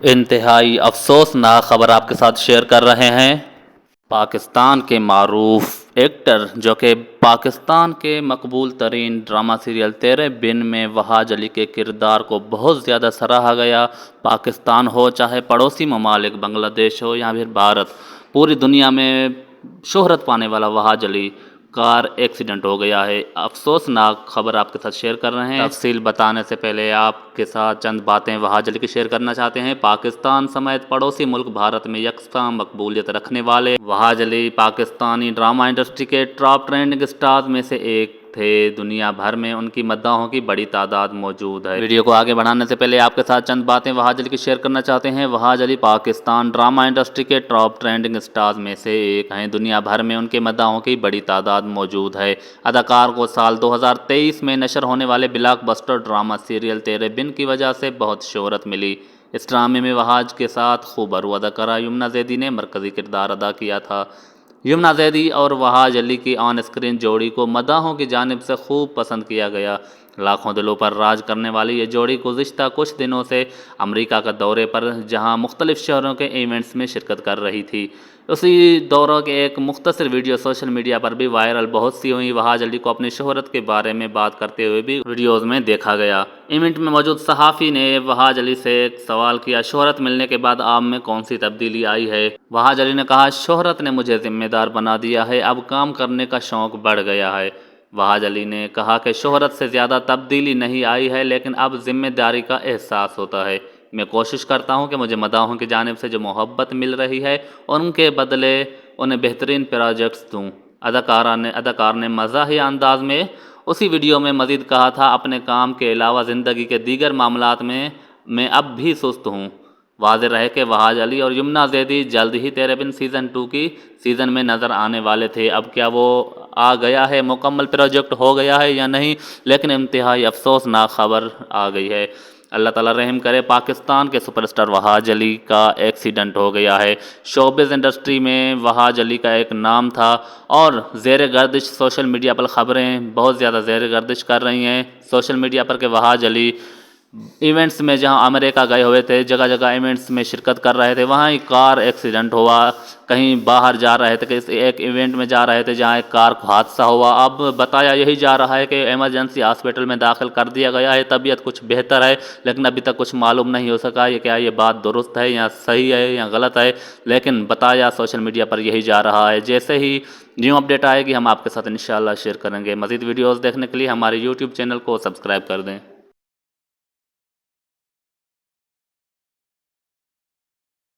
انتہائی افسوسناک خبر آپ کے ساتھ شیئر کر رہے ہیں۔ پاکستان کے معروف ایکٹر جو کہ پاکستان کے مقبول ترین ڈرامہ سیریل تیرے بن میں وہاج علی کے کردار کو بہت زیادہ سراہا گیا۔ پاکستان ہو چاہے پڑوسی ممالک بنگلہ دیش ہو یا پھر بھارت، پوری دنیا میں شہرت پانے والا وہاج علی کار ایکسیڈنٹ ہو گیا ہے۔ افسوسناک خبر آپ کے ساتھ شیئر کر رہے ہیں۔ تفصیل بتانے سے پہلے آپ کے ساتھ چند باتیں وہاج علی کی شیئر کرنا چاہتے ہیں۔ پاکستان سمیت پڑوسی ملک بھارت میں یکساں مقبولیت رکھنے والے وہاج علی پاکستانی ڈرامہ انڈسٹری کے ٹاپ ٹرینڈنگ اسٹارز میں سے ایک تھے۔ دنیا بھر میں ان کی مداحوں کی بڑی تعداد موجود ہے۔ ویڈیو کو آگے بڑھانے سے پہلے آپ کے ساتھ چند باتیں وہاج علی کی شیئر کرنا چاہتے ہیں۔ وہاج علی پاکستان ڈرامہ انڈسٹری کے ٹاپ ٹرینڈنگ اسٹارز میں سے ایک ہیں۔ دنیا بھر میں ان کے مداحوں کی بڑی تعداد موجود ہے۔ اداکار کو سال 2023 میں نشر ہونے والے بلاک بسٹر ڈرامہ سیریل تیرے بن کی وجہ سے بہت شہرت ملی۔ اس ڈرامے میں وہاج کے ساتھ خوبرو اداکارہ یمنا زیدی نے مرکزی کردار ادا کیا تھا۔ یمنا زیدی اور وہاج علی کی آن اسکرین جوڑی کو مداحوں کی جانب سے خوب پسند کیا گیا۔ لاکھوں دلوں پر راج کرنے والی یہ جوڑی گزشتہ کچھ دنوں سے امریکہ کا دورے پر جہاں مختلف شہروں کے ایونٹس میں شرکت کر رہی تھی۔ اسی دورہ کے ایک مختصر ویڈیو سوشل میڈیا پر بھی وائرل بہت سی ہوئی۔ وہاج علی کو اپنی شہرت کے بارے میں بات کرتے ہوئے بھی ویڈیوز میں دیکھا گیا۔ ایونٹ میں موجود صحافی نے وہاج علی سے ایک سوال کیا، شہرت ملنے کے بعد آپ میں کون سی تبدیلی آئی ہے؟ وہاج علی نے کہا، شہرت نے مجھے ذمہ دار بنا دیا ہے، اب کام کرنے کا شوق بڑھ گیا ہے۔ وہاج علی نے کہا کہ شہرت سے زیادہ تبدیلی نہیں آئی ہے، لیکن اب ذمہ داری کا احساس ہوتا ہے۔ میں کوشش کرتا ہوں کہ مجھے مداحوں کی جانب سے جو محبت مل رہی ہے ان کے بدلے انہیں بہترین پروجیکٹس دوں۔ اداکار نے مزاحیہ انداز میں اسی ویڈیو میں مزید کہا تھا، اپنے کام کے علاوہ زندگی کے دیگر معاملات میں اب بھی سست ہوں۔ واضح رہے کہ وہاج علی اور یمنا زیدی جلد ہی تیرے بن سیزن 2 کی سیزن میں نظر آنے والے تھے۔ اب کیا وہ آ گیا ہے، مکمل پروجیکٹ ہو گیا ہے یا نہیں، لیکن انتہائی افسوسناک خبر آ گئی ہے۔ اللہ تعالیٰ رحم کرے، پاکستان کے سپر اسٹار وہاج علی کا ایکسیڈنٹ ہو گیا ہے۔ شوبز انڈسٹری میں وہاج علی کا ایک نام تھا اور زیر گردش سوشل میڈیا پر خبریں بہت زیادہ زیر گردش کر رہی ہیں سوشل میڈیا پر کہ وہاج علی ایونٹس میں جہاں امریکہ گئے ہوئے تھے، جگہ جگہ ایونٹس میں شرکت کر رہے تھے، وہاں ایک کار ایکسیڈنٹ ہوا۔ کہیں باہر جا رہے تھے، کسی ایک ایونٹ میں جا رہے تھے جہاں ایک کار کو حادثہ ہوا۔ اب بتایا یہی جا رہا ہے کہ ایمرجنسی ہاسپٹل میں داخل کر دیا گیا ہے، طبیعت کچھ بہتر ہے، لیکن ابھی تک کچھ معلوم نہیں ہو سکا یہ کیا یہ بات درست ہے یا صحیح ہے یا غلط ہے، لیکن بتایا سوشل میڈیا پر یہی جا رہا ہے۔ جیسے ہی نیو اپڈیٹ آئے گی ہم آپ کے ساتھ انشاءاللہ شیئر کریں گے۔ مزید ویڈیوز دیکھنے کے لیے ہمارے یوٹیوب چینل کو سبسکرائب کر دیں۔